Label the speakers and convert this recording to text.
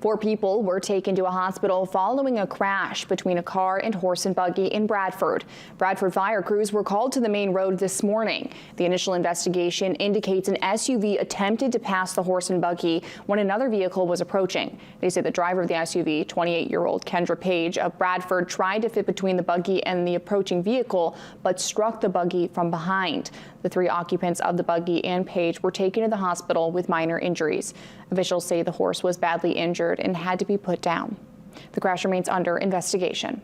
Speaker 1: 4 people were taken to a hospital following a crash between a car and horse and buggy in Bradford. Bradford fire crews were called to the main road this morning. The initial investigation indicates an SUV attempted to pass the horse and buggy when another vehicle was approaching. They say the driver of the SUV, 28-year-old Kendra Page of Bradford, tried to fit between the buggy and the approaching vehicle, but struck the buggy from behind. The 3 occupants of the buggy and Page were taken to the hospital with minor injuries. Officials say the horse was badly injured and had to be put down. The crash remains under investigation.